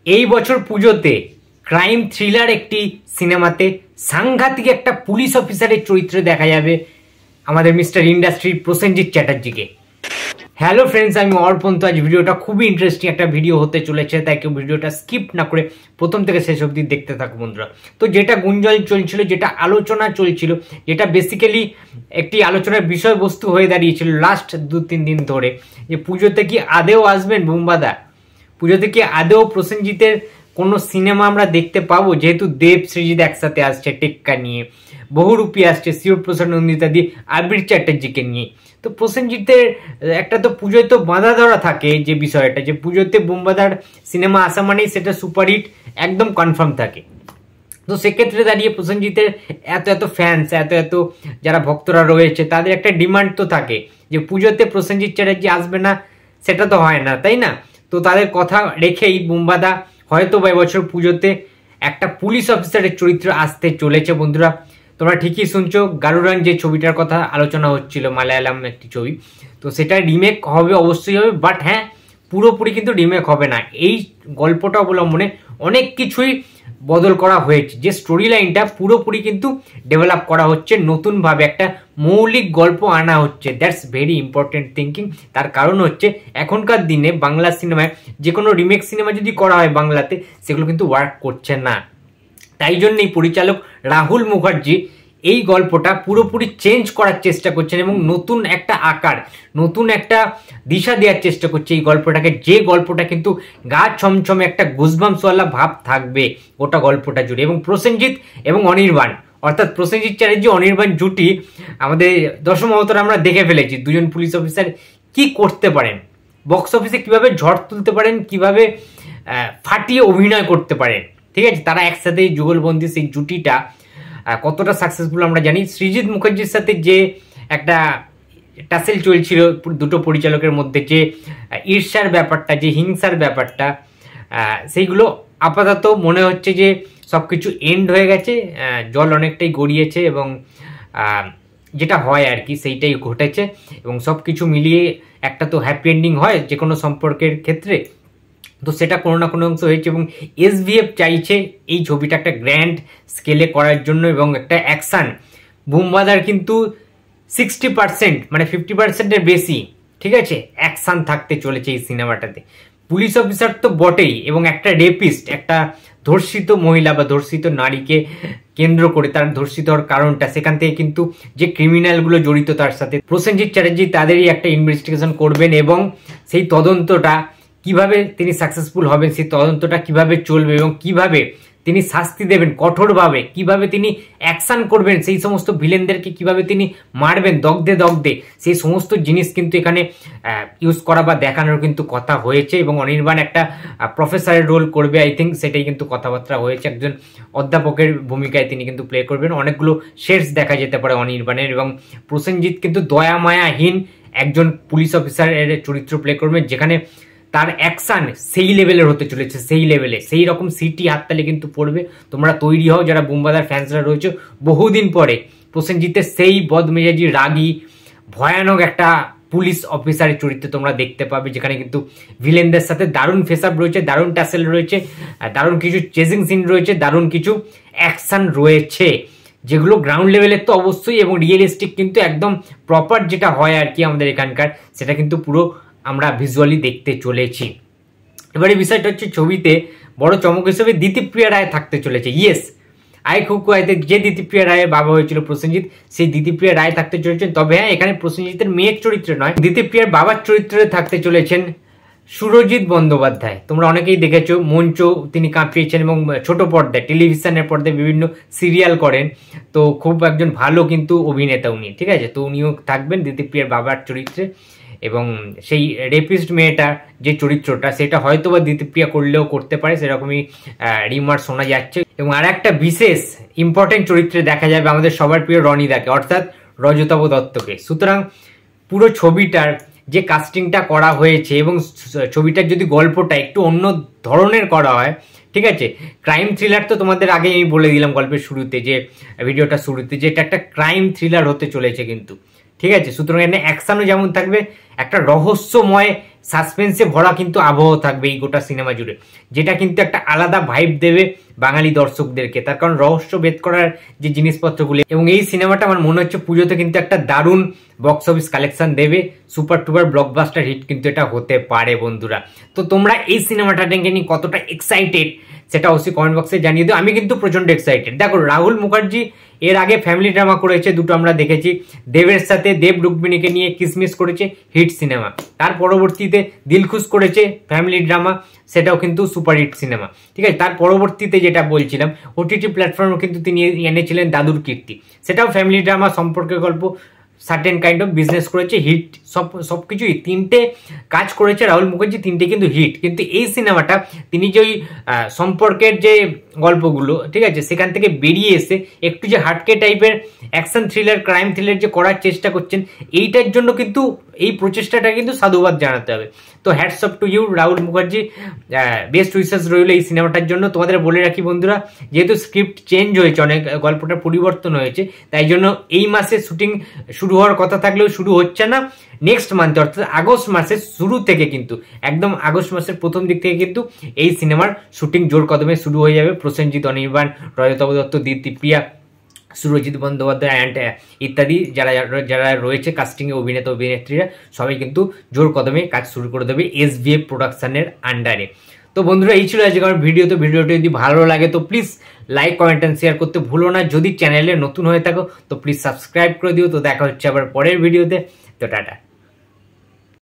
এই বছর পুজোতে ক্রাইম থ্রিলার একটি সিনেমাতে সাংঘাতিক একটা পুলিশ অফিসারের চরিত্রে দেখা যাবে আমাদের মিস্টার ইন্ডাস্ট্রি প্রসেনজিৎ চ্যাটার্জিকে। হ্যালো ফ্রেন্ডস, আমি অর্পণ। তো আজ ভিডিওটা খুবই ইন্টারেস্টিং একটা ভিডিও হতে চলেছে, তাই কেউ ভিডিওটা স্কিপ না করে প্রথম থেকে শেষ অবধি দেখতে থাকো বন্ধুরা। তো যেটা গুঞ্জন চলছিল, যেটা আলোচনা চলছিল, যেটা বেসিক্যালি একটি আলোচনার বিষয়বস্তু হয়ে দাঁড়িয়েছিল লাস্ট 2-3 দিন ধরে, যে পুজোতে কি আদেও আসবেন বুম্বাদা, পুজোতে কি আদেও প্রসেনজিতের কোনো সিনেমা আমরা দেখতে পাবো, যেহেতু দেব সৃজিত একসাথে আসছে টেক্কা নিয়ে, বহুরূপী আসছে শিবপ্রসাদ নন্দিতা দিয়ে আবির চ্যাটার্জিকে নিয়ে। তো প্রসেনজিতের একটা তো পুজোয় তো বাঁধা ধরা থাকে, যে বিষয়টা যে পুজোতে বুম্বাদার সিনেমা আসা মানেই সেটা সুপারহিট একদম কনফার্ম থাকে। তো সেক্ষেত্রে দাঁড়িয়ে প্রসেনজিতের এত ফ্যান্স, এত যারা ভক্তরা রয়েছে, তাদের একটা ডিমান্ড তো থাকে যে পুজোতে প্রসেনজিৎ চ্যাটার্জি আসবে না, সেটা তো হয় না, তাই না? তো তাদের কথা রেখেই বুম্বাদা হয়তো বা এবছর পুজোতে একটা পুলিশ অফিসারের চরিত্র আসতে চলেছে বন্ধুরা। তোমরা ঠিকই শুনছো, গারুরান যে ছবিটার কথা আলোচনা হচ্ছিল, মালায়ালাম একটি ছবি, তো সেটা রিমেক হবে, অবশ্যই হবে, বাট হ্যাঁ পুরোপুরি কিন্তু রিমেক হবে না। এই গল্পটা অবলম্বনে অনেক কিছুই বদল করা হয়েছে, যে স্টোরি লাইনটা পুরোপুরি কিন্তু ডেভেলপ করা হচ্ছে, নতুনভাবে একটা মৌলিক গল্প আনা হচ্ছে। That's very important thinking. তার কারণ হচ্ছে এখনকার দিনে বাংলা সিনেমায় যে কোনো রিমেক সিনেমা যদি করা হয় বাংলাতে, সেগুলো কিন্তু ওয়ার্ক করছে না। তাই জন্যই পরিচালক রাহুল মুখার্জি এই গল্পটা পুরোপুরি চেঞ্জ করার চেষ্টা করছেন এবং নতুন একটা আকার, নতুন একটা দিশা দেওয়ার চেষ্টা করছে এই গল্পটাকে, যে গল্পটা কিন্তু গা ছমছমে একটা গুজবাম্সওয়ালা ভাব থাকবে ওটা গল্পটা জুড়ে। এবং প্রসেনজিৎ এবং অনির্বাণ, অর্থাৎ প্রসেনজিৎ চ্যাটার্জি অনির্বাণ জুটি আমাদের দশম অবতারে আমরা দেখে ফেলেছি। দুজন পুলিশ অফিসার কি করতে পারেন, বক্স অফিসে কিভাবে ঝড় তুলতে পারেন, কিভাবে ফাটিয়ে অভিনয় করতে পারেন, ঠিক আছে? তারা একসাথে যুগলবন্দি সেই জুটিটা কতটা সাকসেসফুল আমরা জানি। সৃজিত মুখার্জির সাথে যে একটা টাসেল চলছিল দুটো পরিচালকের মধ্যে, যে ঈর্ষার ব্যাপারটা, যে হিংসার ব্যাপারটা, সেইগুলো আপাতত মনে হচ্ছে যে সবকিছু এন্ড হয়ে গেছে, জল অনেকটাই গড়িয়েছে এবং যেটা হয় আর কি সেইটাই ঘটেছে, এবং সবকিছু মিলিয়ে একটা তো হ্যাপি এন্ডিং হয় যে কোনো সম্পর্কের ক্ষেত্রে, তো সেটা কোনো না কোনো অংশ হয়েছে। এবং এসভিএফ চাইছে এই ছবিটা একটা গ্র্যান্ড স্কেলে করার জন্য, এবং একটা অ্যাকশান বুম্বাদার কিন্তু 60% মানে 50%-এর বেশি, ঠিক আছে, অ্যাকশান থাকতে চলেছে এই সিনেমাটাতে। পুলিশ অফিসার তো বটেই, এবং একটা রেপিস্ট, একটা ধর্ষিত মহিলা বা ধর্ষিত নারীকে কেন্দ্র করে তার ধর্ষিত হওয়ার কারণটা, সেখান থেকে কিন্তু যে ক্রিমিনালগুলো জড়িত তার সাথে, প্রসেনজিৎ চ্যাটার্জি তাদেরই একটা ইনভেস্টিগেশন করবেন, এবং সেই তদন্তটা কিভাবে তিনি সাকসেসফুল হবেন, সেই তদন্তটা কিভাবে চলবে, এবং কিভাবে তিনি শাস্তি দেবেন কঠোরভাবে, কিভাবে তিনি অ্যাকশন করবেন, সেই সমস্ত ভিলেনদেরকে কিভাবে তিনি মারবেন দগ্ধে, সেই সমস্ত জিনিস কিন্তু এখানে ইউজ করা বা দেখানোর কিন্তু কথা হয়েছে। এবং অনির্বাণ একটা প্রফেসরের রোল করবে, আই থিঙ্ক সেটাই কিন্তু কথাবার্তা হয়েছে, একজন অধ্যাপকের ভূমিকায় তিনি কিন্তু প্লে করবেন। অনেকগুলো শেডস দেখা যেতে পারে অনির্বাণের, এবং প্রসেনজিৎ কিন্তু দয়া মায়াহীন একজন পুলিশ অফিসারের চরিত্র প্লে করবেন, যেখানে তার অ্যাকশান সেই লেভেলের হতে চলেছে, সেই লেভেলে সেই রকম সিটি হাততালি কিন্তু পড়বে। তোমরা তৈরি হও যারা বুম্বাদার ফ্যান্সরা রয়েছে, বহুদিন পরে প্রসেনজিতের সেই বদমেজাজি রাগী ভয়ানক একটা পুলিশ অফিসারের চরিত্র তোমরা দেখতে পাবে, যেখানে কিন্তু ভিলেনদের সাথে দারুণ ফেস আপ রয়েছে, দারুণ টাসেল রয়েছে, দারুণ কিছু চেজিং সিন রয়েছে, দারুণ কিছু অ্যাকশান রয়েছে, যেগুলো গ্রাউন্ড লেভেলের তো অবশ্যই, এবং রিয়েলিস্টিক কিন্তু একদম প্রপার যেটা হয় আর কি আমাদের এখানকার, সেটা কিন্তু পুরো আমরা ভিজুয়ালি দেখতে চলেছি। এবারে বিষয়টা হচ্ছে ছবিতে বড় চমক হিসেবে দিতিপ্রিয়া রায় থাকতে চলেছে। ইয়েস, আই খুকু আইতে যে দিতিপ্রিয়া রায়ের বাবা হয়েছিল প্রসেনজিৎ, সেই দিতিপ্রিয়া রায় থাকতে চলেছেন। তবে হ্যাঁ, এখানে প্রসেনজিতের মেয়ের চরিত্রে নয়, দিতিপ্রিয়ার বাবার চরিত্রে থাকতে চলেছেন সুরজিৎ বন্দ্যোপাধ্যায়। তোমরা অনেকেই দেখেছো, মঞ্চ তিনি কাঁপিয়েছেন, এবং ছোট পর্দায় টেলিভিশনের পর্দায় বিভিন্ন সিরিয়াল করেন, তো খুব একজন ভালো কিন্তু অভিনেতা উনি, ঠিক আছে? তো উনিও থাকবেন দিতিপ্রিয়ার বাবার চরিত্রে, এবং সেই রেপিস্ট মেয়েটার যে চরিত্রটা, সেটা হয়তো বা দিতিপ্রিয়া করলেও করতে পারে, সেরকমই রিমার শোনা যাচ্ছে। এবং আর একটা বিশেষ ইম্পর্টেন্ট চরিত্রে দেখা যাবে আমাদের সবার প্রিয় রনিদাকে, অর্থাৎ রজতাভ দত্তকে। সুতরাং পুরো ছবিটার যে কাস্টিংটা করা হয়েছে, এবং ছবিটার যদি গল্পটা একটু অন্য ধরনের করা হয়, ঠিক আছে, ক্রাইম থ্রিলার তো তোমাদের আগে আমি বলে দিলাম গল্পের শুরুতে, যে ভিডিওটা শুরুতে, যে এটা একটা ক্রাইম থ্রিলার হতে চলেছে কিন্তু, ঠিক আছে? সুতরাং এখানে অ্যাকশনও যেমন থাকবে, একটা রহস্যময় সাসপেন্সে ভরা কিন্তু আবহাওয়া থাকবে এই গোটা সিনেমা জুড়ে, যেটা কিন্তু একটা আলাদা ভাইব দেবে বাঙালি দর্শকদেরকে। তার কারণ রহস্য ভেদ করার যে জিনিসপত্রগুলি, এবং এই সিনেমাটা আমার মনে হচ্ছে পুজোতে কিন্তু একটা দারুণ বক্স অফিস কালেকশন দেবে, সুপার টুপার ব্লকবাস্টার হিট কিন্তু এটা হতে পারে বন্ধুরা। তো তোমরা এই সিনেমাটা নিয়ে কতটা এক্সাইটেড সেটা অবশ্যই কমেন্ট বক্সে জানিয়ে দিও। আমি কিন্তু প্রচন্ড এক্সাইটেড। দেখো, রাহুল মুখার্জি এর আগে ফ্যামিলি ড্রামা করেছে দুটো, আমরা দেখেছি। দেবের সাথে দেব রুক্মিণীকে নিয়ে কিসমিস করেছে, হিট সিনেমা। তার পরবর্তীতে দিলখুশ করেছে ফ্যামিলি ড্রামা, সেটাও কিন্তু সুপার হিট সিনেমা, ঠিক আছে। তার পরবর্তীতে যেটা বলছিলাম, ওটিটি প্ল্যাটফর্মে কিন্তু তিনি এনেছিলেন দাদুর কীর্তি, সেটাও ফ্যামিলি ড্রামা, সম্পর্কের গল্প, সার্টেন কাইন্ড অফ বিজনেস করেছে, হিট। সবকিছুই তিনটে কাজ করেছে রাহুল মুখার্জি, তিনটে কিন্তু হিট। কিন্তু এই সিনেমাটা তিনি যে ওই সম্পর্কের যে গল্পগুলো, ঠিক আছে, সেখান থেকে বেরিয়ে এসে একটু যে হাটকে টাইপের অ্যাকশন থ্রিলার, ক্রাইম থ্রিলার যে করার চেষ্টা করছেন, এইটার জন্য কিন্তু এই প্রচেষ্টাটা কিন্তু সাধুবাদ জানাতে হবে। তো hats off to you Rahul Mukherjee, best wishes রইল এই সিনেমাটার জন্য। তোমাদের বলে রাখি বন্ধুরা, যেহেতু স্ক্রিপ্ট চেঞ্জ হয়েছে, অনেক গল্পটা পরিবর্তন হয়েছে, তাই জন্য এই মাসে শুটিং শুরু হওয়ার কথা থাকলেও শুরু হচ্ছে না। নেক্সট মান্থে অর্থাৎ আগস্ট মাসের শুরু থেকে কিন্তু, একদম আগস্ট মাসের প্রথম দিক থেকে কিন্তু এই সিনেমার শুটিং জোর কদমে শুরু হয়ে যাবে। প্রসেনজিৎ, অনির্বাণ, রজতাভ দত্ত, দীপ্তিপ্রিয়া, সুরজিৎ বন্দ্যোপাধ্যায় অ্যান্ড ইত্যাদি যারা যারা রয়েছে কাস্টিংয়ে, অভিনেতা অভিনেত্রীরা সবাই কিন্তু জোর কদমে কাজ শুরু করে দেবে SVF প্রোডাকশনের আন্ডারে। তো বন্ধুরা, এই ছিল আজকে আমার ভিডিও। তো ভিডিওটি যদি ভালো লাগে তো please like, comment and share করতে ভুলো না। যদি চ্যানেলে নতুন হয়ে থাকো তো প্লিজ সাবস্ক্রাইব করে দিও। তো দেখা হচ্ছে আবার পরের ভিডিওতে। তো টাটা।